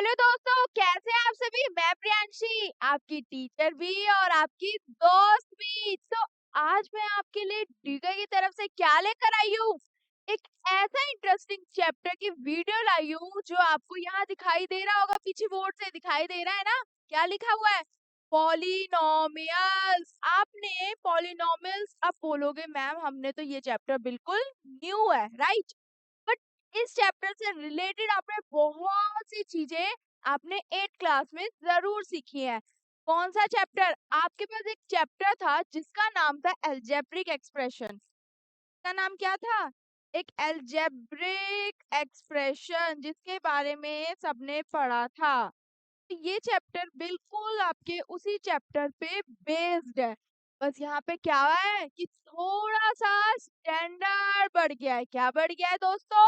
Hello दोस्तों, कैसे हैं आप सभी। मैं प्रियांशी, आपकी टीचर भी और आपकी दोस्त भी। तो आज मैं आपके लिए डीके की तरफ से क्या लेकर आई हूँ, एक ऐसा इंटरेस्टिंग चैप्टर की वीडियो लाई हूँ जो आपको यहाँ दिखाई दे रहा होगा, पीछे बोर्ड से दिखाई दे रहा है ना। क्या लिखा हुआ है? पॉलिनोमियल्स। आपने पॉलिनोमियल्स, अब बोलोगे मैम हमने तो ये चैप्टर बिल्कुल न्यू है, राइट। बट इस चैप्टर से रिलेटेड आपने बहुत सी चीजें आपने 8th क्लास में जरूर सीखी है। कौन सा चैप्टर? आपके पास एक चैप्टर था जिसका नाम था एल्जेब्रिक एक्सप्रेशन। का नाम क्या था? एक एल्जेब्रिक एक्सप्रेशन, जिसके बारे में सबने पढ़ा था। तो ये चैप्टर बिल्कुल आपके उसी चैप्टर पे बेस्ड है। बस यहाँ पे क्या है कि थोड़ा सा स्टैंडर्ड बढ़ गया है। क्या बढ़ गया है दोस्तों?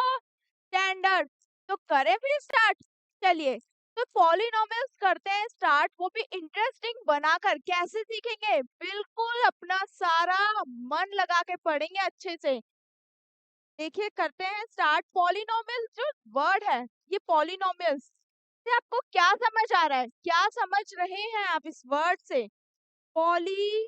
स्टैंडर्ड। तो करें फिर स्टार्ट। चलिए, तो पॉलिनोमियल्स करते हैं स्टार्ट, वो भी इंटरेस्टिंग बनाकर। कैसे सीखेंगे? बिल्कुल अपना सारा मन लगा के पढ़ेंगे अच्छे से। देखिए, करते हैं स्टार्ट। पॉलिनोमियल्स जो वर्ड है, ये पॉलिनोमियल्स से आपको क्या समझ आ रहा है? क्या समझ रहे हैं आप इस वर्ड से? पॉली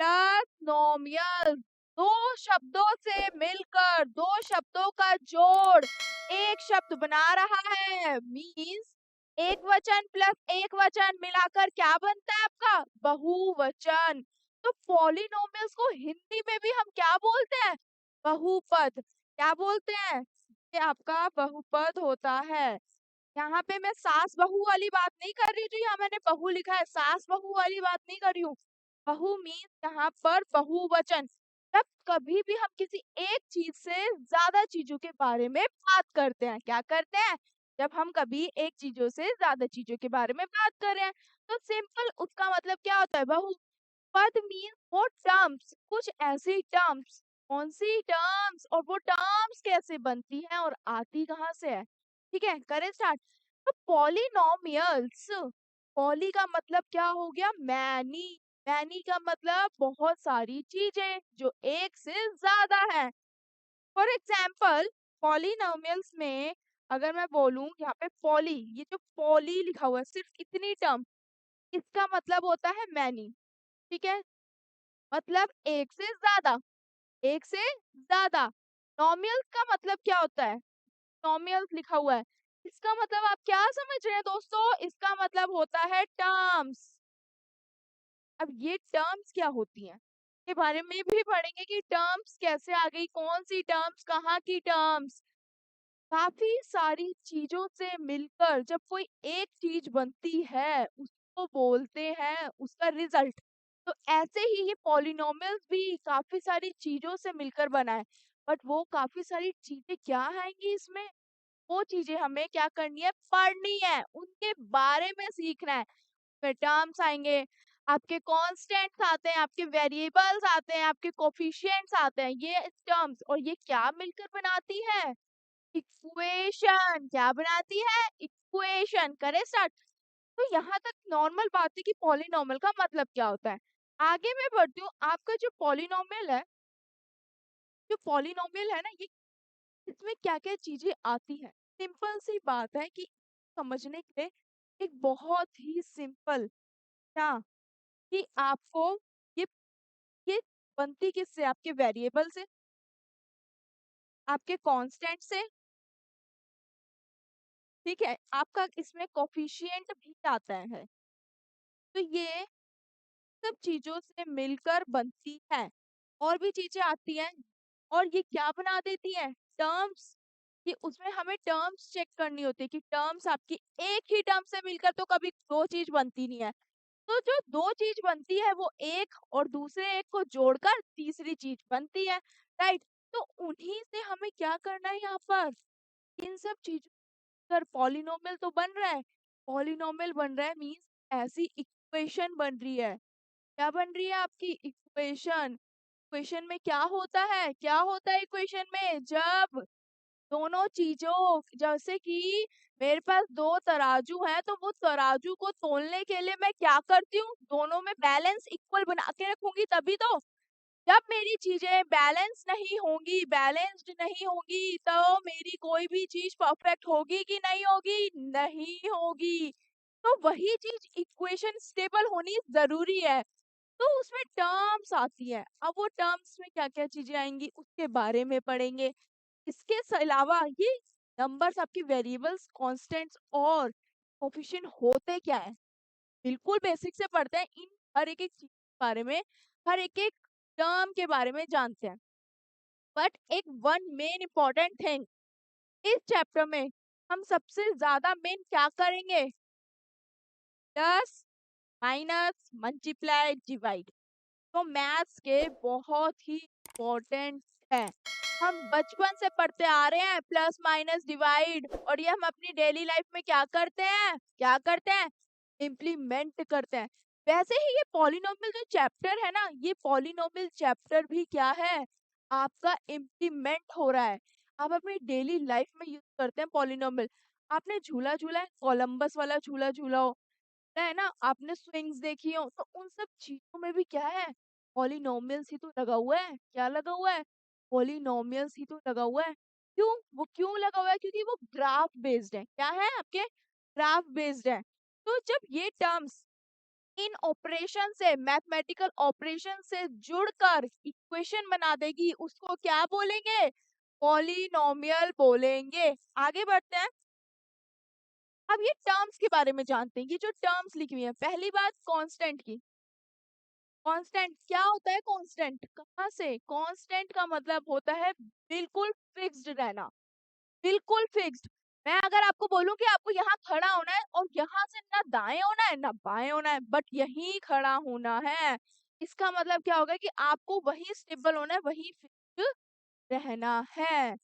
प्लस नोमियल, दो शब्दों से मिलकर दो शब्दों का जोड़ एक शब्द बना रहा है। मीन्स एक वचन प्लस एक वचन मिलाकर क्या बनता है आपका? बहुवचन। तो पॉलिनोमियल्स को हिंदी में भी हम क्या बोलते हैं? बहुपद। क्या बोलते हैं? ये आपका बहुपद होता है। यहाँ पे मैं सास बहू वाली बात नहीं कर रही हूँ, यहाँ मैंने बहू लिखा है, सास बहू वाली बात नहीं कर रही हूँ। बहु मीन्स यहाँ पर बहुवचन। जब कभी भी हम किसी एक चीज से ज्यादा चीजों के बारे में बात करते हैं, क्या करते हैं? जब हम कभी एक चीजों से ज्यादा चीजों के बारे में बात कर रहे हैं, तो सिंपल उसका मतलब क्या होता है? बहु। पद मीन्स वो टर्म्स, कुछ ऐसी टर्म्स। कौन सी टर्म्स? और वो टर्म्स कैसे बनती हैं और आती कहाँ से है? ठीक है, करें स्टार्ट। तो पॉलिनोमियल्स, पॉली का मतलब क्या हो गया? मैनी। मैनी का मतलब बहुत सारी चीजें जो एक से ज्यादा है। फॉर एग्जाम्पल, पॉलिनोमियल्स में अगर मैं बोलूं यहाँ पे पॉली, ये जो पॉली लिखा हुआ है सिर्फ इतनी टर्म, इसका मतलब होता है मैनी। ठीक है, मतलब एक से ज्यादा, एक से ज्यादा। नोमियल्स का मतलब क्या होता है? नोमियल्स लिखा हुआ है, इसका मतलब आप क्या समझ रहे हैं दोस्तों? इसका मतलब होता है टर्म्स। अब ये टर्म्स क्या होती हैं, के बारे में भी पढ़ेंगे कि टर्म्स कैसे आ गई, कौन सी टर्म्स, कहाँ की टर्म्स। काफी सारी चीजों से मिलकर जब कोई एक चीज बनती है, उसको बोलते हैं उसका रिजल्ट। तो ऐसे ही ये पॉलिनोमियल्स भी काफी सारी चीजों से मिलकर बना है। बट वो काफी सारी चीजें क्या आएंगी इसमें, वो चीजें हमें क्या करनी है? पढ़नी है, उनके बारे में सीखना है। फिर टर्म्स आएंगे, आपके कांस्टेंट्स आते हैं, आपके वेरिएबल्स आते हैं, आपके कोफिशिएंट्स आते हैं, ये टर्म्स। और ये क्या मिलकर बनाती है? इक्वेशन। क्या बनाती है? इक्वेशन। करें स्टार्ट। तो यहाँ तक नॉर्मल बात है कि पॉलिनोमियल का मतलब क्या होता है। आगे मैं बढ़ती हूँ। आपका जो पॉलिनोमियल है, जो पॉलिनोमियल है ना, ये इसमें क्या क्या चीजें आती हैं। सिंपल सी बात है कि समझने के लिए एक बहुत ही सिंपल, क्या कि आपको ये ये बनती किससे? आपके वेरिएबल से, आपके कांस्टेंट से। ठीक है, आपका इसमें कोफिशिएंट भी आता है। तो ये सब चीजों से मिलकर बनती है। और भी चीजें आती हैं, और ये क्या बना देती है? टर्म्स। कि उसमें हमें टर्म्स चेक करनी होती है कि टर्म्स आपकी एक ही टर्म से मिलकर तो कभी दो चीज बनती नहीं है। तो जो दो चीज बनती है वो एक और दूसरे एक को जोड़कर तीसरी चीज बनती है, राइट। तो उन्हीं से हमें क्या करना है यहाँ पर? इन सब चीजों पर पॉलिनोमियल तो बन रहा है। पॉलिनोमियल बन रहा है मीन्स ऐसी इक्वेशन बन रही है। क्या बन रही है आपकी? इक्वेशन। इक्वेशन में क्या होता है? क्या होता है इक्वेशन में? जब दोनों चीजों, जैसे कि मेरे पास दो तराजू हैं, तो वो तराजू को तोलने के लिए मैं क्या करती हूँ? दोनों में बैलेंस इक्वल बना के रखूंगी, तभी तो। जब मेरी चीजें बैलेंस नहीं होंगी, बैलेंस्ड नहीं होंगी, तो मेरी कोई भी चीज परफेक्ट होगी कि नहीं होगी? नहीं होगी। तो वही चीज इक्वेशन स्टेबल होनी जरूरी है। तो उसमें टर्म्स आती है। अब वो टर्म्स में क्या क्या चीजें आएंगी उसके बारे में पढ़ेंगे। इसके अलावा ये नंबर्स आपके वेरिएबल्स, कांस्टेंट्स और कोफिशिएंट होते क्या है, बिल्कुल बेसिक से पढ़ते हैं। इन हर एक चीज के बारे में, हर एक टर्म के बारे में जानते हैं। बट एक वन मेन इम्पोर्टेंट थिंग, इस चैप्टर में हम सबसे ज्यादा मेन क्या करेंगे? Plus, minus, multiply, divide. तो मैथ्स के बहुत ही इम्पोर्टेंट है। हम बचपन से पढ़ते आ रहे हैं प्लस माइनस डिवाइड, और ये हम अपनी डेली लाइफ में क्या करते हैं? क्या करते हैं? इम्प्लीमेंट करते हैं। वैसे ही ये पॉलिनोमियल जो चैप्टर है ना, ये पॉलिनोमियल चैप्टर भी क्या है? आपका इम्प्लीमेंट हो रहा है। आप अपनी डेली लाइफ में यूज करते हैं पॉलिनोमियल। आपने झूला झूला है, कोलंबस वाला झूला झूला हो, है ना, आपने स्विंग्स देखी हो, तो उन सब चीजों में भी क्या है? पॉलिनोमियल्स ही तो लगा हुआ है। क्या लगा हुआ है? पॉलिनोमियल्स ही तो लगा हुआ है। क्यों? वो क्यों लगा हुआ है? क्योंकि वो ग्राफ बेस्ड है। क्या है आपके? ग्राफ बेस्ड है। तो जब ये टर्म्स इन ऑपरेशन से, मैथमेटिकल ऑपरेशन से जुड़कर इक्वेशन बना देगी, उसको क्या बोलेंगे? पॉलिनोमियल बोलेंगे। आगे बढ़ते हैं। अब ये टर्म्स के बारे में जानते हैं। ये जो टर्म्स लिखी हुई है, पहली बात कांस्टेंट की। कांस्टेंट क्या होता है? कांस्टेंट कहाँ से? कांस्टेंट का मतलब होता है बिल्कुल फिक्स्ड रहना, बिल्कुल फिक्स्ड। मैं अगर आपको बोलूं कि आपको यहाँ खड़ा होना है और यहाँ से ना दाएं होना है ना बाएं होना है, बट यहीं खड़ा होना है, इसका मतलब क्या होगा? कि आपको वही स्टेबल होना है, वही फिक्स्ड रहना है।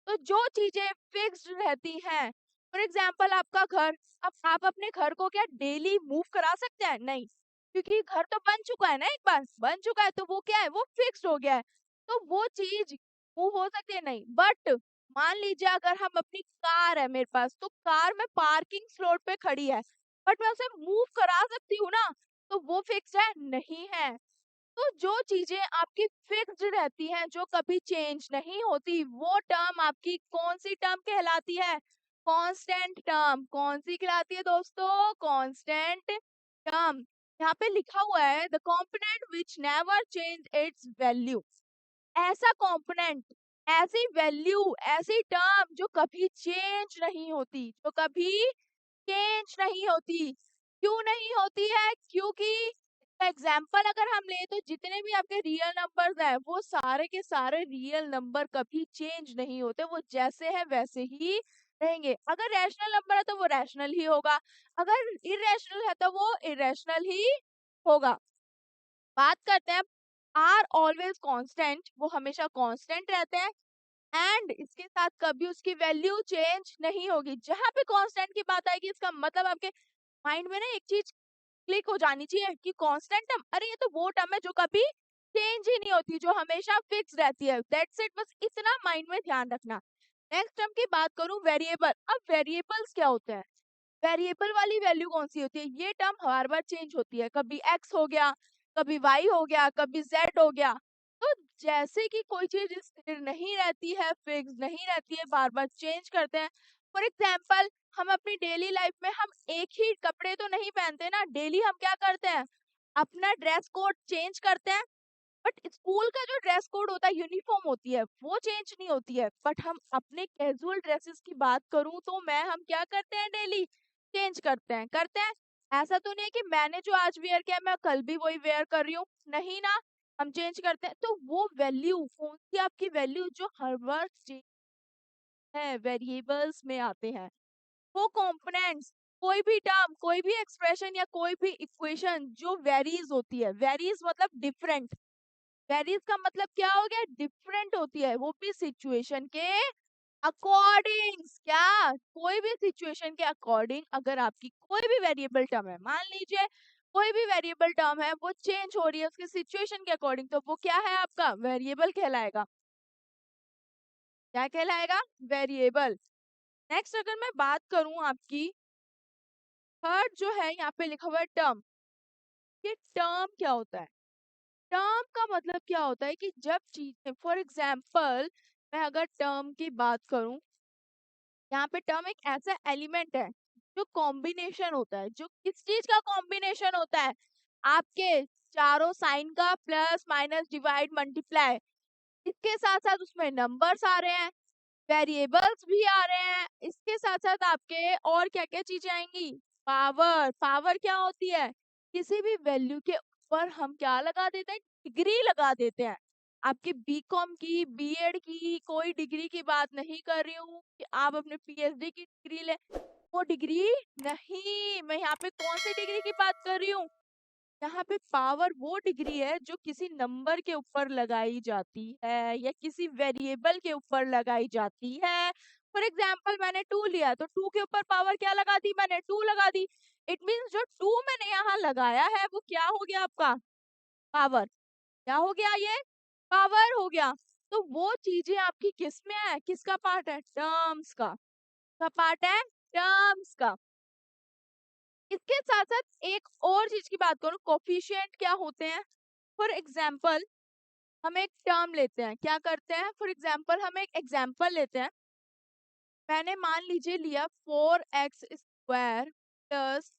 तो जो चीजें फिक्स्ड रहती हैं, फॉर एग्जाम्पल आपका घर, अब आप अपने घर को क्या डेली मूव करा सकते हैं? नहीं, क्योंकि घर तो बन चुका है ना, एक बार बन चुका है, तो वो क्या है? वो फिक्स्ड हो गया है। तो वो चीज मूव हो सकती है? नहीं। बट मान लीजिए अगर हम अपनी कार है मेरे पास, तो कार में पार्किंग स्लॉट पे खड़ी है, बट मैं उसे मूव करा सकती हूँ ना, तो वो फिक्स है? नहीं है। तो जो चीजें आपकी फिक्स्ड रहती हैं, जो कभी चेंज नहीं होती, वो टर्म आपकी कौन सी टर्म कहलाती है? Constant term. कौन सी कहलाती है दोस्तों? Constant term. यहाँ पे लिखा हुआ है the component which never change it's value. ऐसा कंपोनेंट, ऐसी वैल्यू, ऐसी टर्म जो कभी चेंज नहीं होती, जो कभी चेंज नहीं होती। क्यों नहीं होती है? क्योंकि एग्जाम्पल अगर हम ले, तो जितने भी आपके रियल नंबर्स हैं, वो सारे के सारे रियल नंबर कभी चेंज नहीं होते, वो जैसे हैं वैसे ही रहेंगे। अगर रैशनल नंबर है तो वो रैशनल ही होगा, अगर इरेशनल है तो वो इरेशनल ही होगा। बात करते हैं आर ऑलवेज कांस्टेंट, वो हमेशा कांस्टेंट रहते हैं, एंड इसके साथ कभी उसकी वैल्यू चेंज नहीं होगी। जहां पे कांस्टेंट की बात आएगी, इसका मतलब आपके माइंड में ना एक चीज क्लिक हो जानी चाहिए कि कांस्टेंट टर्म, अरे ये तो वो टर्म है जो कभी चेंज ही नहीं होती, जो हमेशा फिक्स रहती है। दैट्स इट, बस इतना माइंड में ध्यान रखना। नेक्स्ट टर्म की बात करूं, वेरिएबल। अब वेरिएबल्स क्या होते हैं? वेरिएबल वाली वैल्यू कौन सी होती है? ये टर्म हर बार चेंज होती है, कभी एक्स हो गया, कभी वाई हो गया, कभी जेड हो गया। तो जैसे कि कोई चीज स्थिर नहीं रहती है, फिक्स नहीं रहती है, बार बार चेंज करते हैं। फॉर एग्जाम्पल, हम अपनी डेली लाइफ में हम एक ही कपड़े तो नहीं पहनते ना, डेली हम क्या करते हैं? अपना ड्रेस कोड चेंज करते हैं। बट स्कूल का जो ड्रेस कोड होता है, यूनिफॉर्म होती है, वो चेंज नहीं होती है। बट हम अपने कैजुअल ड्रेसेस की बात करूं, तो मैं हम क्या करते हैं? डेली चेंज करते हैं, करते हैं। ऐसा तो नहीं है कि मैंने जो आज वेयर किया मैं कल भी वही वेयर कर रही हूँ, नहीं ना, हम चेंज करते हैं। तो वो वैल्यू कौन सी आपकी वैल्यू जो हर बार चेंज है, वेरिएबल्स में आते हैं। वो कंपोनेंट्स, कोई भी टर्म, कोई भी एक्सप्रेशन या कोई भी इक्वेशन जो वेरीज होती है, वेरीज मतलब डिफरेंट, वेरीज का मतलब क्या हो गया? डिफरेंट होती है, वो भी सिचुएशन के अकॉर्डिंग। क्या? कोई भी सिचुएशन के अकॉर्डिंग अगर आपकी कोई भी वेरिएबल टर्म है, मान लीजिए कोई भी वेरिएबल टर्म है, वो चेंज हो रही है उसके सिचुएशन के अकॉर्डिंग, तो वो क्या है? आपका वेरिएबल कहलाएगा। क्या कहलाएगा? वेरिएबल। नेक्स्ट अगर मैं बात करूं आपकी, थर्ड जो है यहाँ पे लिखा हुआ है टर्म। ये टर्म क्या होता है? टर्म का मतलब क्या होता है कि जब चीजें, फॉर एग्जाम्पल मैं अगर टर्म की बात करूं, यहाँ पे टर्म एक ऐसा एलिमेंट है जो कॉम्बिनेशन होता है। जो किस चीज का कॉम्बिनेशन होता है? आपके चारों साइन का, प्लस माइनस डिवाइड मल्टीप्लाई, इसके साथ साथ उसमें नंबर्स आ रहे हैं, वेरिएबल्स भी आ रहे हैं, इसके साथ साथ आपके और क्या क्या चीजें आएंगी? पावर। पावर क्या होती है? किसी भी वैल्यू के ऊपर हम क्या लगा देते हैं? डिग्री लगा देते हैं। आपकी बीकॉम की, बीएड की कोई डिग्री की बात नहीं कर रही हूँ कि आप अपने पीएचडी की डिग्री ले, वो डिग्री नहीं, मैं यहाँ पे कौन सी डिग्री की बात कर रही हूँ? यहाँ पे पावर वो डिग्री है जो किसी नंबर के ऊपर लगाई जाती है या किसी वेरिएबल के ऊपर लगाई जाती है। फॉर एग्जाम्पल मैंने 2 लिया तो 2 के ऊपर पावर क्या लगा दी? मैंने 2 लगा दी। इट मीन्स जो 2 मैंने यहाँ लगाया है वो क्या हो गया आपका? पावर। क्या हो गया? ये पावर हो गया। तो वो चीजें आपकी किस में है? किसका पार्ट है? टर्म्स का पार्ट है, टर्म्स का। इसके साथ साथ एक और चीज की बात करूं, कोफिशिएंट क्या होते हैं? फॉर एग्जाम्पल हम एक टर्म लेते हैं, क्या करते हैं? फॉर एग्जाम्पल हम एक एग्जाम्पल लेते हैं। मैंने मान लीजिए लिया 4x² प्लस,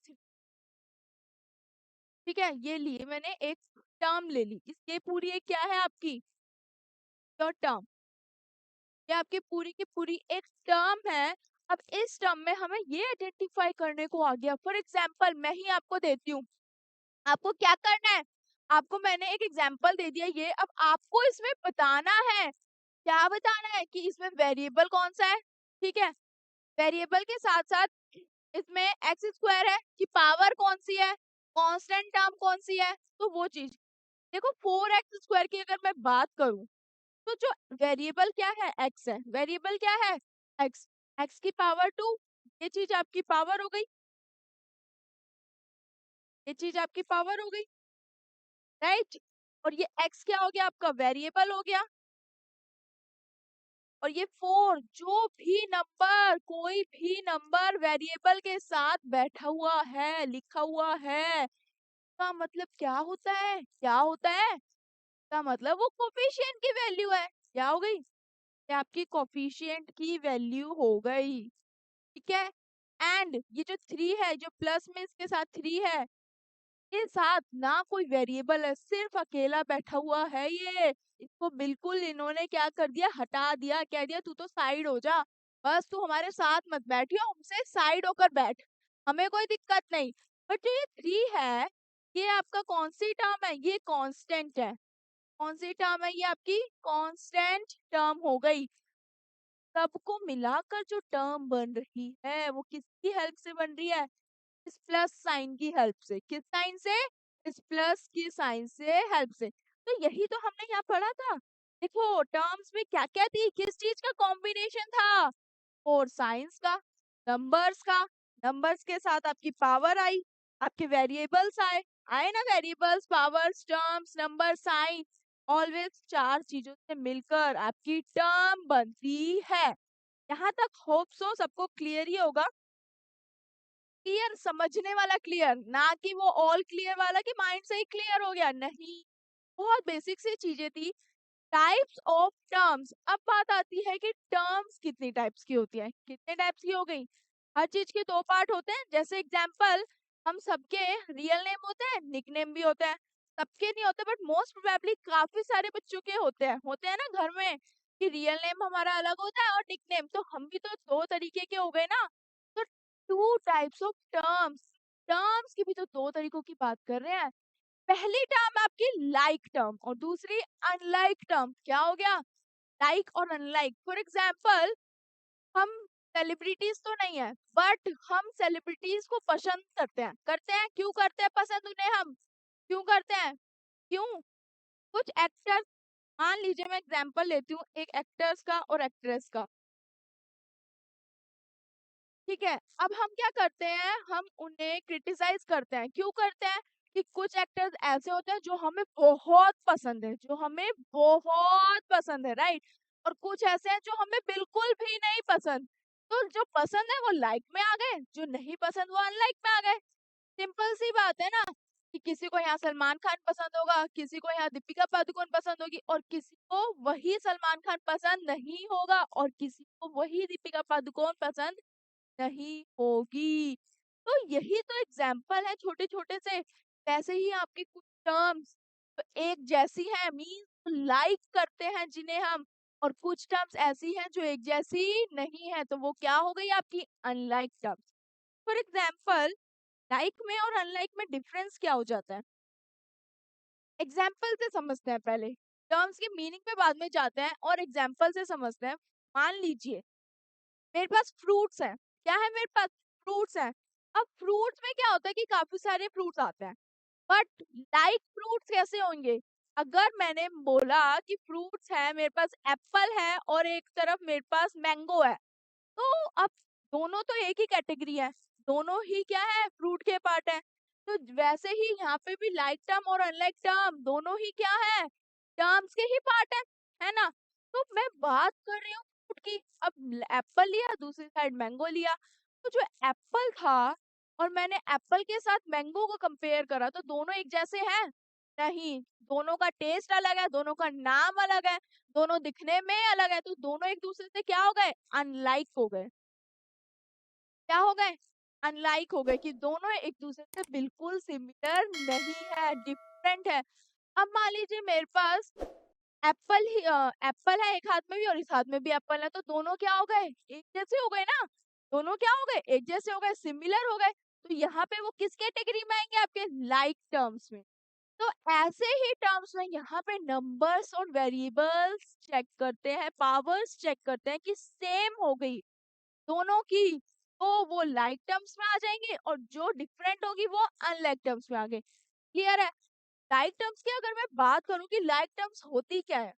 ठीक है, ये लिए मैंने एक टर्म ले ली। ये पूरी एक क्या है आपकी? Your term. ये आपकी पूरी की पूरी एक टर्म है। अब इस टर्म में हमें ये आइडेंटिफाई करने को आ गया। फॉर एग्जाम्पल मैं ही आपको देती हूँ, आपको क्या करना है? आपको मैंने एक एग्जाम्पल दे दिया, ये अब आपको इसमें बताना है। क्या बताना है? कि इसमें वेरिएबल कौन सा है, ठीक है, वेरिएबल के साथ साथ इसमें x² है कि पावर कौन सी है, कांस्टेंट टर्म कौन सी है। तो वो चीज देखो, 4x² की अगर मैं बात करूं तो जो वेरिएबल क्या है? x है। वेरिएबल क्या है? x। x की पावर 2, ये चीज आपकी पावर हो गई, ये चीज आपकी पावर हो गई, राइट। और ये x क्या हो गया? आपका वेरिएबल हो गया। और ये 4, जो भी नंबर, कोई भी नंबर वेरिएबल के साथ बैठा हुआ है, लिखा हुआ है, का मतलब क्या होता है? क्या होता है? का मतलब वो कोफिशिएंट की वैल्यू है। क्या हो गई? ये आपकी कोफिशिएंट की वैल्यू हो गई, ठीक है। एंड ये जो 3 है, जो प्लस में इसके साथ 3 है, के साथ ना कोई वेरिएबल है, सिर्फ अकेला बैठा हुआ है ये। इसको बिल्कुल इन्होंने क्या कर दिया? हटा दिया। कह दिया तू तो साइड हो जा, बस तू हमारे साथ मत बैठियो, हमसे साइड होकर बैठ, हमें कोई दिक्कत नहीं। बट जो ये 3 है, ये आपका कौन सी टर्म है? ये कांस्टेंट है। कौन सी टर्म है? ये आपकी कांस्टेंट टर्म हो गई। सबको मिलाकर जो टर्म बन रही है वो किसकी हेल्प से बन रही है? इस प्लस साइन की हेल्प से। किस साइन से? इस प्लस की साइन से, हेल्प से। तो यही तो हमने यहाँ पढ़ा था। देखो टर्म्स में क्या क्या थी, किस चीज का कॉम्बिनेशन था? और साइंस का, नंबर्स का, नंबर्स के साथ आपकी पावर आई, आपके वेरिएबल्स आए, आए ना variables, powers, terms, number, sign, always 4 चीजों से मिलकर आपकी टर्म बनती है। यहाँ तक होप सो सबको क्लियर ही होगा। क्लियर, समझने वाला क्लियर, ना कि वो ऑल क्लियर वाला कि माइंड से ही क्लियर हो गया, नहीं। बहुत बेसिक सी चीजें थी। Types of terms. अब बात आती है कि टर्म्स कितनी टाइप्स की होती है, कितने टाइप्स की हो गई? हर चीज के 2 पार्ट होते हैं। जैसे एग्जांपल, हम सबके रियल नेम होते हैं, निकनेम भी होते हैं। सबके नहीं होते बट मोस्ट प्रोबेबली काफी सारे बच्चों के होते हैं ना घर में, कि रियल नेम हमारा अलग होता है और निकनेम। तो हम भी तो 2 तरीके के हो गए ना। तो 2 टाइप्स ऑफ टर्म्स। टर्म्स की भी तो 2 तरीकों की बात कर रहे हैं। पहली टर्म आपकी लाइक टर्म और दूसरी अनलाइक टर्म। क्या हो गया? लाइक और अनलाइक। फॉर एग्जाम्पल, हम सेलिब्रिटीज तो नहीं है बट हम सेलिब्रिटीज को पसंद करते हैं। करते हैं, क्यों करते हैं पसंद उन्हें? हम क्यों करते हैं? क्यों? कुछ एक्टर्स, मान लीजिए मैं एग्जाम्पल लेती हूँ एक एक्टर्स का और एक्ट्रेस का, ठीक है। अब हम क्या करते हैं? हम उन्हें क्रिटिसाइज करते हैं। क्यों करते हैं? कि कुछ एक्टर्स ऐसे होते हैं जो हमें बहुत पसंद है, जो हमें बहुत पसंद है, राइट। और कुछ ऐसे हैं जो हमें बिल्कुल भी नहीं पसंद। तो जो पसंद है वो लाइक में आ गए, जो नहीं पसंद वो अनलाइक में आ गए। सिंपल सी बात है ना। कि किसी को यहाँ सलमान खान पसंद होगा, किसी को यहाँ दीपिका पादुकोण पसंद होगी और किसी को वही सलमान खान पसंद नहीं होगा और किसी को वही दीपिका पादुकोण पसंद नहीं होगी। तो यही तो एग्जाम्पल है छोटे-छोटे से। वैसे ही आपके कुछ टर्म्स एक जैसी हैं मीन्स लाइक करते हैं जिन्हें हम, और कुछ टर्म्स ऐसी हैं जो एक जैसी नहीं है, तो वो क्या हो गई आपकी unlike terms. For example like में और अनलाइक में डिफरेंस क्या हो जाता है? एग्जाम्पल से समझते हैं पहले, टर्म्स की मीनिंग पे बाद में जाते हैं और एग्जाम्पल से समझते हैं। मान लीजिए मेरे पास फ्रूट्स हैं, क्या है मेरे पास? फ्रूट्स हैं। अब फ्रूट्स में क्या होता है कि काफी सारे फ्रूट्स आते हैं, बट लाइक फ्रूट्स कैसे होंगे? अगर मैंने बोला कि फ्रूट्स है, मेरे पास एप्पल है और एक तरफ मेरे पास मैंगो है, तो अब दोनों तो एक ही कैटेगरी है, दोनों ही क्या है फ्रूट के पार्ट है। तो वैसे ही यहाँ पे भी लाइक टर्म और अनलाइक टर्म दोनों ही क्या है, टर्म्स के ही पार्ट है ना। तो मैं बात कर रही हूँ फ्रूट की, अब एप्पल लिया दूसरी साइड मैंगो लिया, तो जो एप्पल था और मैंने एप्पल के साथ मैंगो को कंपेयर करा तो दोनों एक जैसे हैं? नहीं, दोनों का टेस्ट अलग है, दोनों का नाम अलग है, दोनों दिखने में अलग है, तो दोनों एक दूसरे से क्या हो गए, अनलाइक हो गए। क्या हो गए, अनलाइक हो गए कि दोनों एक दूसरे से बिल्कुल सिमिलर नहीं है, डिफरेंट है। अब मान लीजिए मेरे पास एप्पल है एक हाथ में भी और इस हाथ में भी एप्पल है, तो दोनों क्या हो गए, एक जैसे हो गए ना। दोनों क्या हो गए, एक जैसे हो गए, सिमिलर हो गए। तो यहाँ पे वो किस कैटेगरी में आएंगे, आपके लाइक टर्म्स में। तो ऐसे ही टर्म्स में यहाँ पे नंबर्स और वेरिएबल्स चेक करते हैं, पावर्स चेक करते हैं कि सेम हो गई दोनों की, तो वो लाइक टर्म्स में आ जाएंगे और जो डिफरेंट होगी वो अनलाइक टर्म्स में आ गए। क्लियर है? लाइक टर्म्स की अगर मैं बात करूं कि लाइक टर्म्स होती क्या है,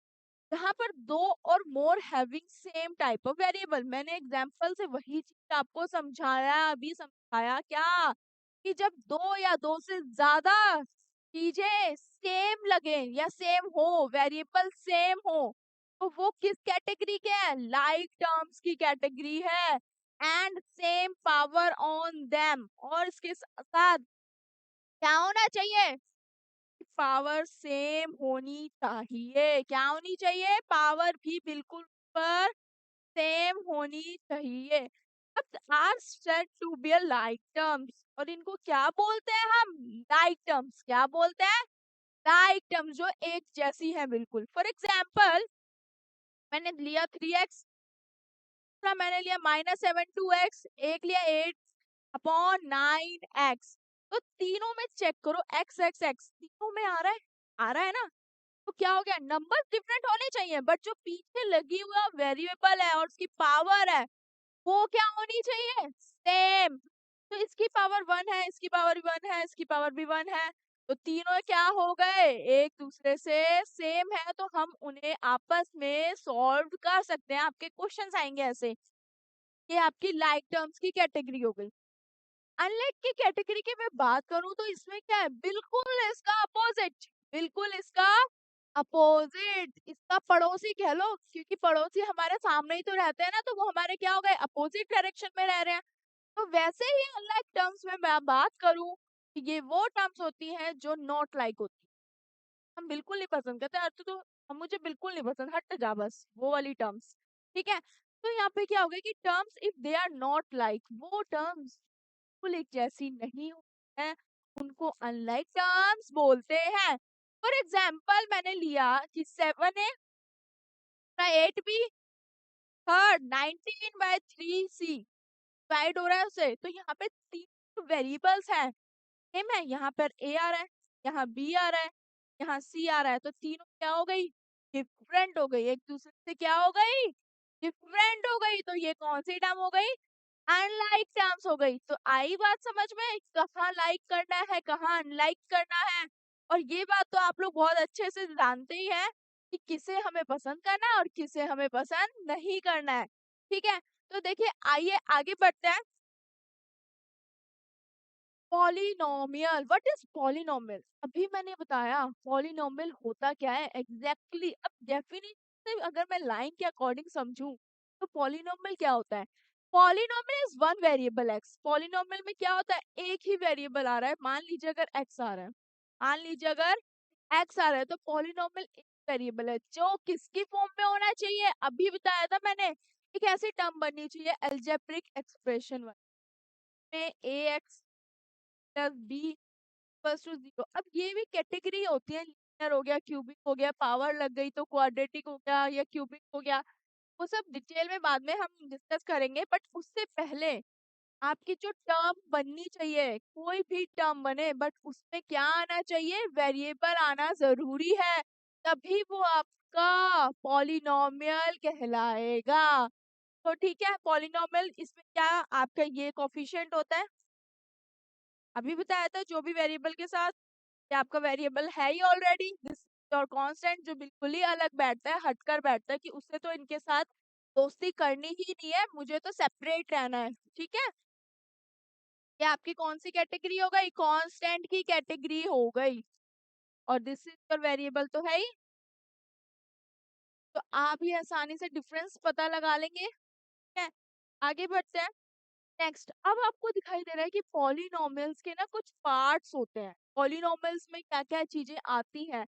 जहाँ पर दो और मोर having same type of variable, मैंने एग्जांपल से वही चीज आपको समझाया, अभी समझाया क्या, कि जब दो या दो से ज्यादा चीजें सेम लगे या सेम हो, वेरिएबल सेम हो, तो वो किस कैटेगरी के हैं, लाइक टर्म्स की कैटेगरी है। And same power on them, और इसके साथ क्या होना चाहिए, पावर सेम होनी चाहिए। क्या होनी चाहिए, पावर भी बिल्कुल पर सेम होनी चाहिए। अब are said to be like terms, और इनको क्या बोलते हैं हम, लाइक टर्म्स। क्या बोलते हैं, लाइक टर्म्स, जो एक जैसी है बिल्कुल। फॉर एग्जाम्पल मैंने लिया 3x, दूसरा मैंने लिया -7 2x, एक लिया 8/9x, तो तीनों में चेक करो x x x तीनों में आ रहा है, आ रहा है ना। तो क्या हो गया, नंबर डिफरेंट होने चाहिए बट जो पीछे लगी हुआ वेरिएबल है और उसकी पावर है वो क्या होनी चाहिए, सेम। तो इसकी पावर 1 है, इसकी पावर भी 1 है, इसकी पावर भी 1 है, तो तीनों क्या हो गए, एक दूसरे से सेम है, तो हम उन्हें आपस में सॉल्व कर सकते हैं। आपके क्वेश्चंस आएंगे ऐसे, ये आपकी लाइक टर्म्स की कैटेगरी हो गई। अनलाइक की कैटेगरी की मैं बात करूं तो इसमें क्या है, बिल्कुल इसका अपोजिट, बिल्कुल इसका अपोजिट, इसका पड़ोसी कह लो, क्योंकि पड़ोसी हमारे सामने ही तो रहते हैं ना, तो वो हमारे क्या हो गए, अपोजिट डायरेक्शन में रह रहे हैं। तो वैसे ही अनलाइक टर्म्स में मैं बात करूं, ये वो टर्म्स होती हैं जो नॉट लाइक होती है, हम बिल्कुल नहीं पसंद करते, अर्थ तो हम, मुझे बिल्कुल नहीं पसंद, हट जा बस, वो वाली टर्म्स। ठीक है, तो यहाँ पे क्या होगा कि terms if they are not like, वो टर्म्स बिल्कुल एक जैसी नहीं होती है, उनको अनलाइक टर्म्स बोलते हैं। फॉर एग्जाम्पल मैंने लिया कि 7 है 8 भी, थर्ड 19/3c डिवाइड हो रहा है उसे, तो यहाँ पे तीन वेरिएबल्स हैं, सेम है, यहाँ पर ए आ रहा है, यहाँ बी आ रहा है, यहाँ सी आ रहा है, तो तीनों क्या हो गई, डिफरेंट हो गई, एक दूसरे से क्या हो गई, डिफरेंट हो गई। तो ये कौन सी टर्म हो गई, अनलाइक टर्म्स हो गई। तो आई बात समझ में, कहाँ लाइक करना है कहाँ अनलाइक करना है। और ये बात तो आप लोग बहुत अच्छे से जानते ही हैं कि किसे हमें पसंद करना है और किसे हमें पसंद नहीं करना है। ठीक है, तो देखिए आइए आगे बढ़ते हैं। पॉलिनोमियल, व्हाट इज पॉलिनोमियल, अभी मैंने बताया पॉलिनोमियल होता क्या है एग्जैक्टली exactly। अब डेफिनेशन से अगर मैं लाइन के अकॉर्डिंग समझूं तो पॉलिनोमियल क्या होता है, polynomial is one variable x. Polynomial में क्या होता है, एक ही वेरिएबल आ रहा है, मान लीजिए अगर एक्स आ रहा है, मान लीजिए अगर एक्स आ रहा है तो पॉलिनॉमियल एक वेरिएबल है जो किसकी फॉर्म में होना चाहिए, अभी बताया था मैंने, एक ऐसी टर्म बननी चाहिए एल्जेब्रिक एक्सप्रेशन में a x plus b equals to 0। अब ये भी कैटेगरी होती है, लीनियर हो गया, क्यूबिक हो गया, पावर लग गई तो क्वाड्रेटिक हो गया या क्यूबिक हो गया, वो सब डिटेल में बाद में हम डिस्कस करेंगे। बट उससे पहले आपकी जो टर्म बननी चाहिए, कोई भी टर्म बने बट उसमें क्या आना चाहिए, वेरिएबल आना जरूरी है, तभी वो आपका पॉलिनॉमियल कहलाएगा। तो ठीक है, पॉलिनॉमियल इसमें क्या आपका ये कोफिशिएंट होता है, अभी बताया था, जो भी वेरिएबल के साथ, ये आपका वेरिएबल है ही ऑलरेडी, दिस और कांस्टेंट जो बिल्कुल ही अलग बैठता है, हटकर बैठता है कि उससे तो इनके साथ दोस्ती करनी ही नहीं है, मुझे तो सेपरेट रहना है। ठीक है, ये आपकी कौन सी कैटेगरी हो गई, कांस्टेंट की कैटेगरी हो गई, और दिस इज योर वेरिएबल तो है ही, तो आप ही आसानी से डिफरेंस पता लगा लेंगे। ठीक है, आगे बढ़ते हैं। नेक्स्ट, अब आपको दिखाई दे रहा है कि पॉलिनॉमियल्स के ना कुछ पार्ट्स होते हैं, पॉलिनॉमियल्स में क्या क्या चीजें आती हैं।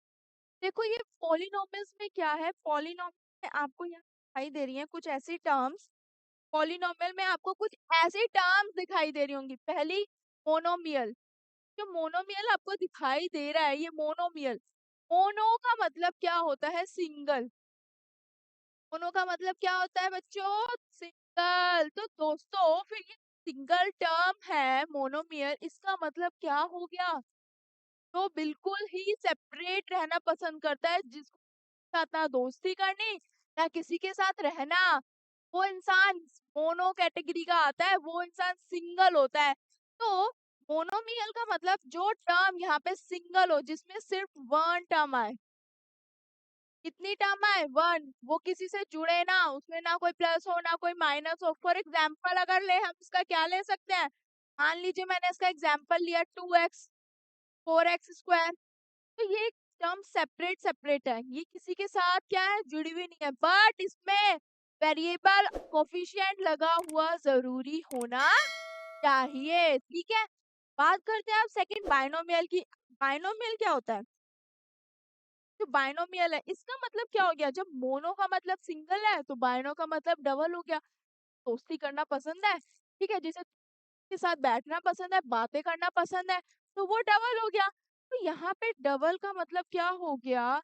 देखो ये पॉलिनॉमियल्स में क्या है, पॉलिनॉमियल में आपको यहाँ दिखाई दे रही है कुछ ऐसी टर्म्स, पॉलिनॉमियल में आपको कुछ ऐसी टर्म्स दिखाई दे रही होंगी। पहली मोनोमियल, जो मोनोमियल आपको दिखाई दे रहा है, ये मोनोमियल, मोनो का मतलब क्या होता है, सिंगल, मोनो का मतलब क्या होता है बच्चों, सिंगल। तो दोस्तों फिर ये सिंगल टर्म है मोनोमियल, इसका मतलब क्या हो गया, तो बिल्कुल ही सेपरेट रहना पसंद करता है, जिसको साथ ना दोस्ती करनी ना किसी के साथ रहना, वो इंसान मोनो कैटेगरी का आता है, वो इंसान सिंगल होता है। तो मोनोमियल का मतलब जो टर्म यहाँ पे सिंगल हो, जिसमें सिर्फ वन टर्म आए, कितनी टर्म आए, वन, वो किसी से जुड़े ना, उसमें ना कोई प्लस हो ना कोई माइनस हो। फॉर एग्जाम्पल अगर ले हम इसका क्या ले सकते हैं, मान लीजिए मैंने इसका एग्जाम्पल लिया 2x 4x², तो ये टर्म सेपरेट सेपरेट है, ये किसी के साथ क्या है, जुड़ी हुई नहीं है, बट इसमें वेरिएबल कोफिशिएंट लगा हुआ जरूरी होना चाहिए। ठीक है, बात करते हैं अब सेकंड बाइनोमियल की। बाइनोमियल क्या होता है, जो बाइनोमियल है इसका मतलब क्या हो गया, जब मोनो का मतलब सिंगल है तो बाइनो का मतलब डबल हो गया। दोस्ती करना पसंद है, ठीक है, जिसे के साथ बैठना पसंद है, बातें करना पसंद है, तो वो डबल हो गया। तो यहाँ पे डबल का मतलब क्या हो गया,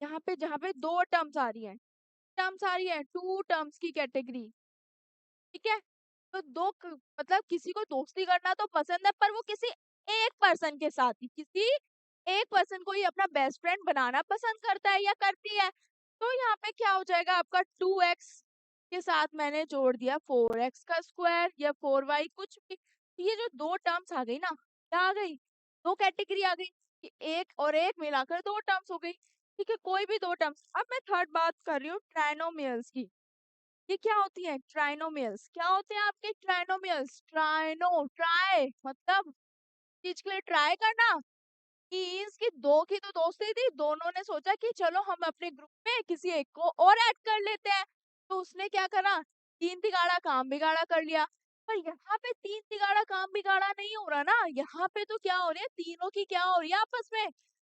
यहाँ पे जहाँ पे दो टर्म्स आ रही है, टर्म्स आ रही है, टू टर्म्स की कैटेगरी। ठीक है, तो मतलब किसी को दोस्ती करना तो पसंद है, पर वो किसी एक पर्सन के साथ ही, किसी एक पर्सन को ही अपना बेस्ट फ्रेंड बनाना पसंद करता है या करती है। तो यहाँ पे क्या हो जाएगा आपका 2x के साथ मैंने जोड़ दिया 4x² या 4y कुछ भी, ये जो दो टर्म्स आ गई ना, क्या आ गई, दो कैटेगरी आ गई, कि एक और एक मिलाकर दो टर्म्स हो गई। ठीक है, कोई भी दो टर्म्स। अब मैं थर्ड बात कर रही हूँ ट्राइनोमियल्स की। ये क्या होती है ट्राइनोमियल्स, क्या होते हैं आपके ट्राइनोमियल्स, ट्राइनो, ट्राई मतलब चीज के लिए ट्राई करना, मीन्स कि दो की तो दोस्ती थी, दोनों ने सोचा कि चलो हम अपने ग्रुप में किसी एक को और ऐड कर लेते हैं, तो उसने क्या करा, तीन तिगाड़ा काम बिगाड़ा कर लिया। पर यहाँ पे तीन तिगाड़ा काम बिगाड़ा नहीं हो रहा ना, यहाँ पे तो क्या हो रही है, तीनों की क्या हो रही है आपस में,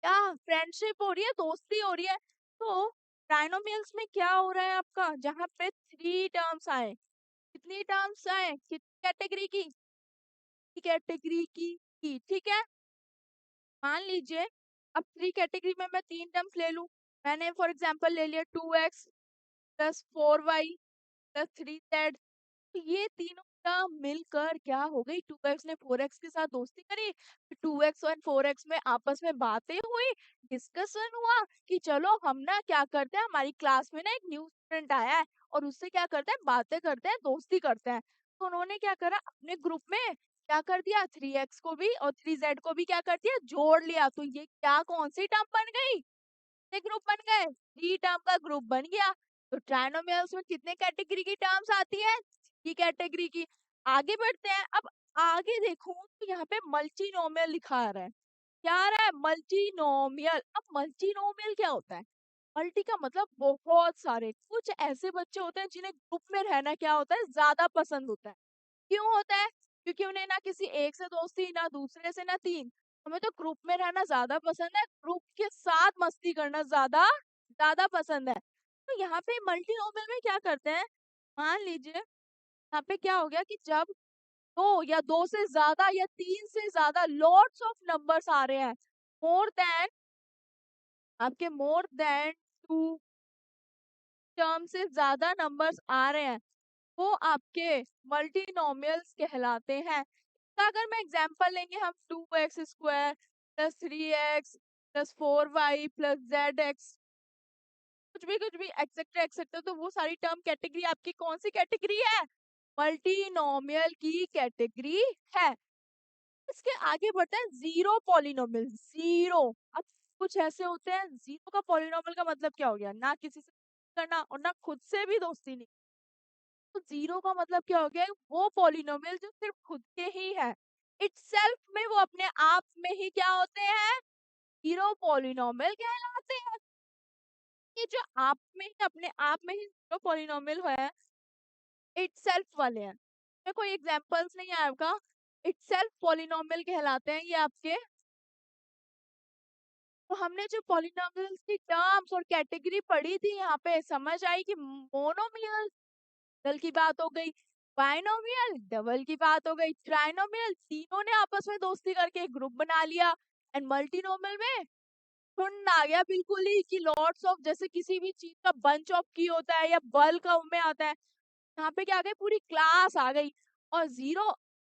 क्या फ्रेंडशिप हो रही है, दोस्ती हो रही है। तो ट्राइनोमियल्स में क्या हो रहा है आपका, जहाँ पे थ्री टर्म्स आए, कितनी टर्म्स आए, कितनी कैटेगरी की, ठीक है, मान लीजिए अब थ्री कैटेगरी में मैं तीन टर्म्स ले लूं, मैंने फॉर एग्जांपल ले लिया 2x plus 4y plus 3z, तो ये तीनों टर्म मिलकर क्या हो गई, 2x ने 4x के साथ दोस्ती करी, 2x और 4x में आपस में बातें हुई, डिस्कशन हुआ कि चलो हम ना क्या करते हैं, हमारी क्लास में ना एक न्यू स्टूडेंट आया है और उससे क्या करते हैं, बातें करते हैं, दोस्ती करते हैं। तो उन्होंने क्या करा, अपने ग्रुप में क्या कर दिया, 3x को भी और 3z को भी क्या कर दिया, जोड़ लिया, तो ये क्या कौन सी टर्म बन गई, कितने ग्रुप बन गए, थ्री टर्म का ग्रुप बन गया। तो ट्राइनोमियल्स में कितने कैटेगरी की टर्म्स आती है, थ्री कैटेगरी की। आगे बढ़ते हैं, अब आगे देखो तो यहाँ पे मल्टीनोमियल लिखा आ रहा है, क्या आ रहा है, मल्टीनोमियल। अब मल्टीनोमियल क्या होता है, मल्टी का मतलब बहुत सारे, कुछ ऐसे बच्चे होते हैं जिन्हें ग्रुप में रहना क्या होता है, ज्यादा पसंद होता है। क्यों होता है, क्योंकि उन्हें ना किसी एक से दोस्ती, ना दूसरे से, ना तीन, हमें तो ग्रुप में रहना ज्यादा पसंद है, ग्रुप के साथ मस्ती करना ज्यादा ज्यादा पसंद है। तो यहाँ पे मल्टीनोमियल में क्या करते हैं, मान लीजिए यहाँ पे क्या हो गया कि जब दो या दो से ज्यादा या तीन से ज्यादा लॉट्स ऑफ नंबर्स आ रहे हैं, मोर देन आपके मोर देन टू टर्म से ज्यादा नंबर्स आ रहे हैं, वो आपके मल्टीनोमियल्स कहलाते हैं। तो अगर मैं एग्जांपल लेंगे हम 2x² plus 3x plus 4y plus z, कुछ भी एक्सेट्रा एक्सेट्रा, तो वो सारी टर्म कैटेगरी आपकी कौन सी कैटेगरी है, मल्टीनोमियल की कैटेगरी है। इसके आगे बढ़ते हैं जीरो पॉलिनोमियल। जीरो, अब कुछ ऐसे होते हैं जीरो का पॉलिनोमियल का मतलब क्या हो गया, ना किसी से करना और ना खुद से भी दोस्ती नहीं। तो जीरो का मतलब क्या हो गया, वो पॉलिनोमियल जो सिर्फ खुद के ही है, इटसेल्फ में वो अपने आप में ही क्या होते हैं, जीरो पॉलिनोमियल कहलाते हैं। ये जो आप में ही अपने आप में ही जीरो पॉलिनोमियल है, इटसेल्फ वाले हैं, में कोई एग्जांपल्स नहीं आएगा, इटसेल्फ पॉलिनोमियल कहलाते हैं ये आपके। तो हमने जो पॉलिनोमियल्स की टर्म्स और कैटेगरी पढ़ी थी, यहाँ पे समझ आई कि मोनोमियल डबल की बात हो गई, बाइनोमियल डबल की बात हो गई, ट्राइनोमियल तीनों ने आपस में दोस्ती करके एक ग्रुप बना लिया, एंड मल्टीनोमियल में ठुंड आ गया बिल्कुल ही कि लॉट्स ऑफ, जैसे किसी भी चीज का बंच ऑफ की होता है या बल्क में आता है, यहाँ पे क्या आ गई, पूरी क्लास आ गई। और जीरो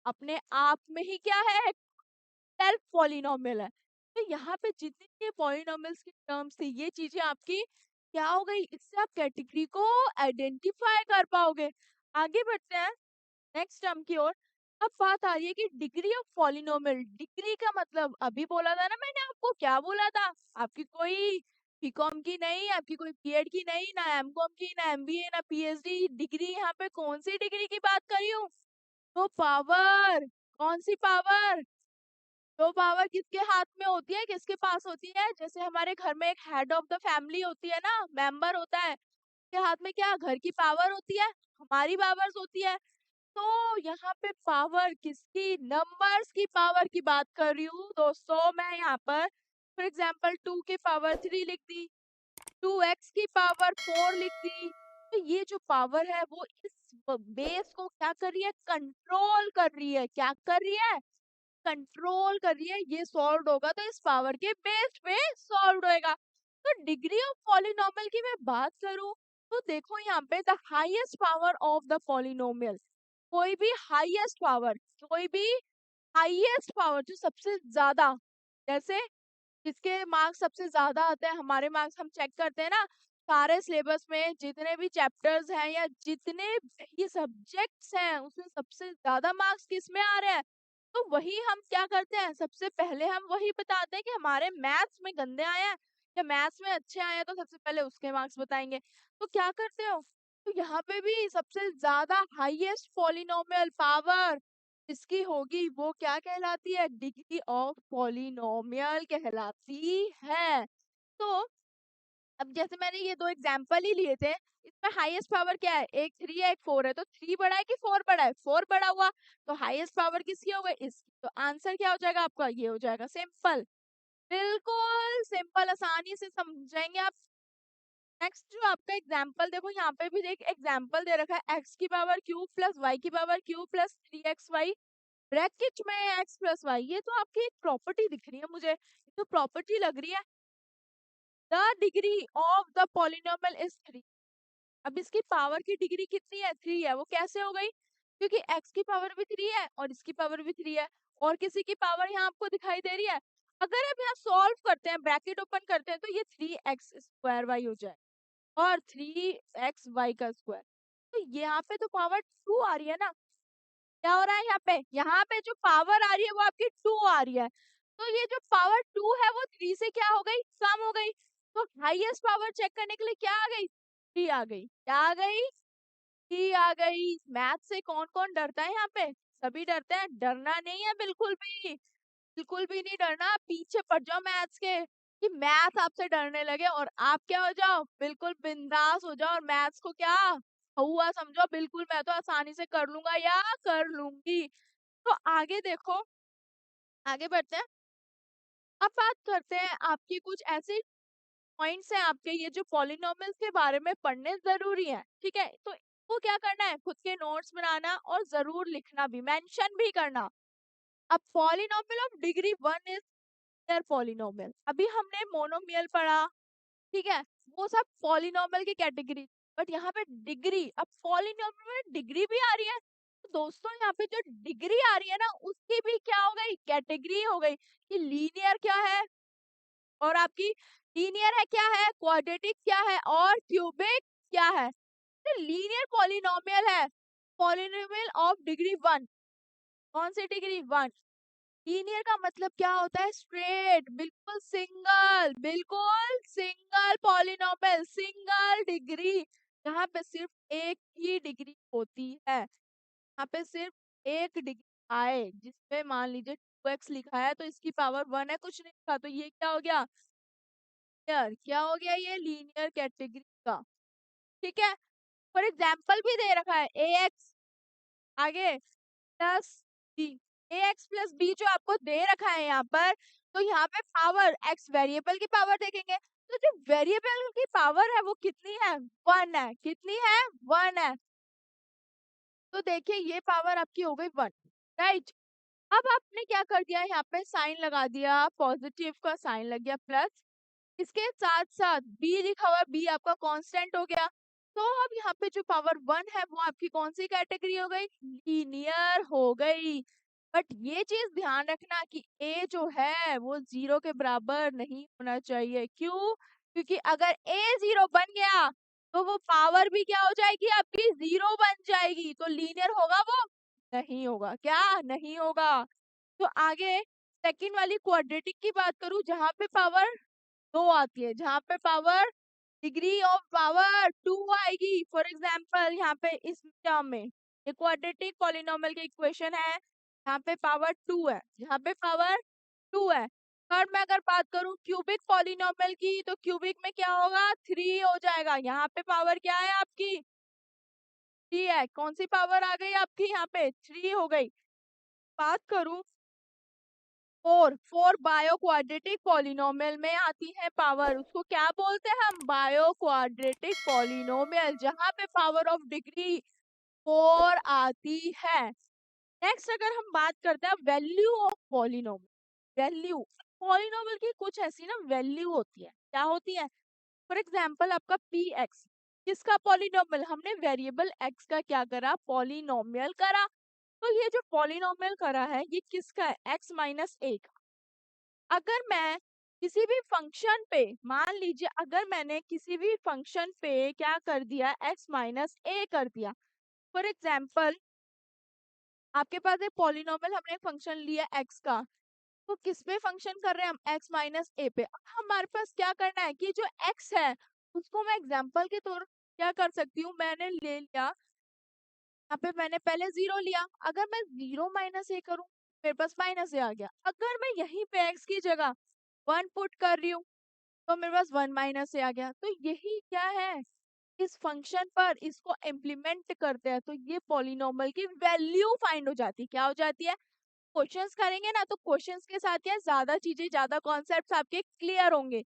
अपने आप में ही क्या है, सेल्फ पॉलिनोमियल है। तो यहाँ पे जितनी ये पॉलिनोमियल्स की टर्म्स थी, ये चीजें आपकी क्या हो गई, इससे आप कैटेगरी को आइडेंटिफाई कर पाओगे। आगे बढ़ते हैं नेक्स्ट टर्म की ओर। अब बात आ रही है कि डिग्री ऑफ पॉलिनोमियल। डिग्री का मतलब अभी बोला था ना मैंने आपको, क्या बोला था, आपकी कोई बीकॉम की नहीं, आपकी कोई बीएड की नहीं, ना एमकॉम की, ना एमबीए, ना पीएचडी डिग्री। यहाँ पे कौन सी डिग्री की बात कर रही हूँ, तो पावर, कौन सी पावर, तो पावर किसके हाथ में होती है, किसके पास होती है, जैसे हमारे घर में एक हेड ऑफ द फैमिली होती है ना, मेंबर होता है, के हाथ में क्या घर की पावर होती है, हमारी पावर्स होती है। तो यहाँ पे पावर किसकी, नंबर्स की पावर की बात कर रही हूँ दोस्तों। मैं यहाँ पर फॉर एग्जाम्पल 2 की पावर 3 लिख दी, 2x की पावर 4 लिख दी। तो ये जो पावर है वो इस बेस को क्या कर रही है, कंट्रोल कर रही है, क्या कर रही है, कंट्रोल कर रही है। ये सॉल्व होगा तो इस पावर के बेस पे सॉल्व होएगा। तो डिग्री ऑफ पॉलिनोमियल की मैं बात करूं, तो देखो यहाँ पे the highest power of the polynomial, कोई भी हाईएस्ट पावर, कोई भी हाईएस्ट पावर जो सबसे ज्यादा, जैसे जिसके मार्क्स सबसे ज्यादा आते हैं, हमारे मार्क्स हम चेक करते हैं ना, सारे सिलेबस में जितने भी चैप्टर्स हैं या जितने ये सब्जेक्ट्स हैं, उसमें सबसे ज्यादा मार्क्स किस में आ रहे हैं, तो वही हम क्या करते हैं, सबसे पहले हम वही बताते हैं कि हमारे मैथ्स में गंदे आए हैं या मैथ्स में अच्छे आए हैं, तो सबसे पहले उसके मार्क्स बताएंगे। तो क्या करते हो, तो यहाँ पे भी सबसे ज्यादा हाईएस्ट पॉलिनोमियल पावर जिसकी होगी वो क्या कहलाती है, डिग्री ऑफ पॉलिनोमियल कहलाती है। तो अब जैसे मैंने ये दो एग्जाम्पल ही लिए थे, इसमें हाईएस्ट पावर क्या है, एक 3 है एक 4 है, तो 3 बड़ा है कि 4 बड़ा है, 4 बड़ा हुआ, तो हाईएस्ट पावर किसकी हो गई, इसकी। तो आंसर क्या हो जाएगा आपका, ये हो जाएगा, सिंपल, बिल्कुल सिंपल, आसानी से समझेंगे आप। नेक्स्ट जो आपका एग्जाम्पल देखो, यहाँ पे भी एक एग्जाम्पल दे रखा है, एक्स की पावर क्यूब प्लस वाई की power cube plus 3xy bracket में एक्स प्लस वाई। ये तो आपकी एक प्रॉपर्टी दिख रही है मुझे, ये तो प्रॉपर्टी लग रही है, the degree of the polynomial is 3। अब इसकी पावर की डिग्री कितनी है, 3 है, वो कैसे हो गई, क्योंकि x की पावर भी 3 है और इसकी पावर भी 3 है, और किसी की पावर यहाँ आपको दिखाई दे रही है। अगर आप यहाँ सॉल्व करते हैं, ब्रैकेट ओपन करते हैं, तो ये 3x² y हो जाए और 3xy का स्क्वायर, तो यहाँ पे तो पावर 2 आ रही है ना। क्या हो रहा है यहाँ पे जो पावर आ रही है वो आपकी 2 आ रही है, तो ये जो पावर 2 है वो 3 से क्या हो गई, कम हो गई। तो हाईएस्ट पावर चेक करने के लिए क्या आ गई, 3 आ गई, क्या आ गई, 3 आ गई। मैथ से कौन कौन डरता है यहाँ पे, सभी डरते हैं, डरना नहीं है बिल्कुल भी, बिल्कुल भी नहीं डरना, पीछे पड़ जाओ मैथ्स के, कि मैथ आपसे डरने लगे और आप क्या हो जाओ, बिल्कुल बिंदास हो जाओ और मैथ्स को क्या हुआ समझो, बिल्कुल मैं तो आसानी से कर लूंगा या कर लूंगी। तो आगे देखो, आगे बढ़ते हैं। अब बात करते हैं आपकी कुछ ऐसे पॉइंट्स हैं आपके, ये जो पॉलिनोमियल्स के बारे में पढ़ने जरूरी है, ठीक है? तो वो क्या करना है, खुद के नोट्स बनाना और जरूर लिखना भी, मेंशन भी करना। अब polynomial of degree 1 is polynomial, अभी हमने मोनोमियल पढ़ा, ठीक है? वो सब पॉलिनोमियल की कैटेगरी, बट यहाँ पे डिग्री, अब पॉलिनोमियल में डिग्री भी आ रही है, तो दोस्तों यहाँ पे जो डिग्री आ रही है ना, उसकी भी क्या हो गई, कैटेगरी हो गई कि लीनियर क्या है, और आपकी लीनियर है क्या है, क्वाड्रेटिक क्या है, और क्यूबिक क्या है। तो लीनियर पॉलिनोमियल है, पॉलिनोमियल ऑफ डिग्री 1, कौन सी डिग्री 1। लीनियर का मतलब क्या होता है, स्ट्रेट, बिल्कुल सिंगल पॉलिनोमियल, सिंगल डिग्री, यहाँ पे सिर्फ एक ही डिग्री होती है, यहाँ पे सिर्फ एक डिग्री आए, जिसमें मान लीजिए 2x लिखा है तो इसकी पावर 1 है, कुछ नहीं लिखा, तो ये क्या हो गया, लीनियर, क्या हो गया, ये लीनियर कैटेगरी का, ठीक है? फॉर एग्जाम्पल भी दे रखा है, ax आगे प्लस बी, ए एक्स प्लस बी जो आपको दे रखा है यहाँ पर, तो यहाँ पे पावर एक्स वेरिएबल की पावर देखेंगे, तो जो वेरिएबल की पावर है वो कितनी है, 1 है, कितनी है, 1 है, तो देखिए ये पावर आपकी हो गई 1, राइट? अब आपने क्या कर दिया, यहाँ पे साइन लगा दिया, पॉजिटिव का साइन लग गया प्लस, इसके साथ साथ बी लिखा हुआ है, बी आपका कांस्टेंट हो गया, तो अब यहाँ पे जो पावर 1 है वो आपकी कौन सी कैटेगरी हो गई, लीनियर हो गई। बट ये चीज ध्यान रखना कि ए जो है वो 0 के बराबर नहीं होना चाहिए, क्यों, क्योंकि अगर ए 0 बन गया तो वो पावर भी क्या हो जाएगी, आपकी 0 बन जाएगी, तो लीनियर होगा वो, नहीं होगा, क्या नहीं होगा। तो आगे सेकंड वाली क्वाड्रेटिक की बात करूं, जहां पे पावर 2 आती है, जहाँ पे पावर डिग्री ऑफ पावर 2 आएगी, फॉर एग्जाम्पल यहाँ पे इस टर्म में ये क्वाड्रेटिक पॉलिनोमियल की इक्वेशन है, यहाँ पे पावर 2 है, यहाँ पे पावर 2 है। थर्ड में अगर बात करूं क्यूबिक पॉलिनोमियल की, तो क्यूबिक में क्या होगा, 3 हो जाएगा, यहाँ पे पावर क्या है आपकी, 3 है, कौन सी पावर आ गई आपकी, यहाँ पे 3 हो गई। बात करूं फोर बायो क्वाड्रेटिक पॉलिनोमियल में आती है पावर, उसको क्या बोलते हैं हम, बायो क्वाड्रेटिक पॉलिनोमियल, जहां पे पावर ऑफ डिग्री 4 आती है। नेक्स्ट अगर हम बात करते हैं value of polynomial, value polynomial की कुछ ऐसी ना वैल्यू होती है, क्या होती है, फॉर एग्जाम्पल आपका पी एक्स, किसका पॉलिनोमियल, हमने वेरिएबल एक्स का क्या करा, पॉलिनोमियल करा, तो ये जो पॉलिनोमियल करा है ये किसका है, एक्स माइनस ए का। अगर मैं किसी भी फंक्शन पे, मान लीजिए अगर मैंने किसी भी फंक्शन पे क्या कर दिया, x माइनस ए कर दिया, फॉर एग्जाम्पल आपके पास एक पॉलिनोमियल, हमने एक फंक्शन लिया x का, तो किस पे फंक्शन कर रहे हैं हम, x माइनस ए पे। अब हमारे पास क्या करना है कि जो x है उसको मैं एग्जाम्पल के तौर क्या कर सकती हूँ, मैंने ले लिया, यहाँ पे मैंने पहले 0 लिया, अगर मैं 0 माइनस ए करूँ मेरे पास माइनस ए आ गया, अगर मैं यहीं पे x की जगह 1 पुट कर रही हूँ तो मेरे पास 1 माइनस से आ गया, तो यही क्या है, इस फंक्शन पर इसको इम्प्लीमेंट करते हैं तो ये पॉलिनोमियल की वैल्यू फाइंड हो जाती है, क्या हो जाती है, क्वेश्चंस करेंगे ना तो क्वेश्चंस के साथ क्या ज्यादा चीजें, ज्यादा कॉन्सेप्ट्स आपके क्लियर होंगे,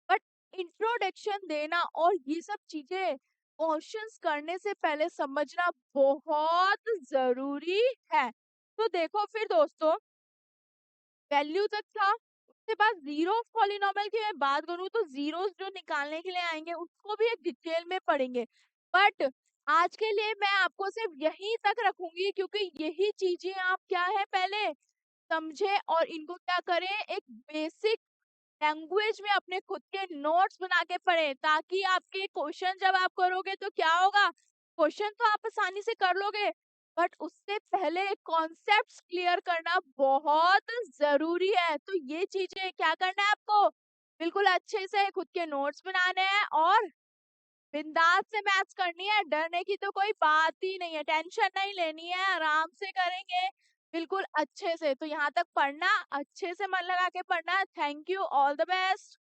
बट इंट्रोडक्शन देना और ये सब चीजें क्वेश्चंस करने से पहले समझना बहुत जरूरी है। तो देखो फिर दोस्तों, वैल्यू तक था, उसके बाद जीरो पॉलिनोमियल की मैं बात करूं तो जीरोस जो निकालने के लिए आएंगे उसको भी एक डिटेल में पढ़ेंगे, बट आज के लिए मैं आपको सिर्फ यहीं तक रखूंगी, क्योंकि यही चीजें आप क्या है पहले समझे और इनको क्या करें, एक बेसिक लैंग्वेज में अपने खुद के नोट्स बना के पढ़े, ताकि आपके क्वेश्चन जब आप करोगे तो क्या होगा, क्वेश्चन तो आप आसानी से कर लोगे, बट उससे पहले कॉन्सेप्ट्स क्लियर करना बहुत जरूरी है। तो ये चीजें क्या करना है आपको, बिल्कुल अच्छे से खुद के नोट्स बनाने हैं और बिंदास से मैथ्स करनी है, डरने की तो कोई बात ही नहीं है, टेंशन नहीं लेनी है, आराम से करेंगे बिल्कुल अच्छे से। तो यहाँ तक पढ़ना, अच्छे से मन लगा के पढ़ना। Thank you, all the best.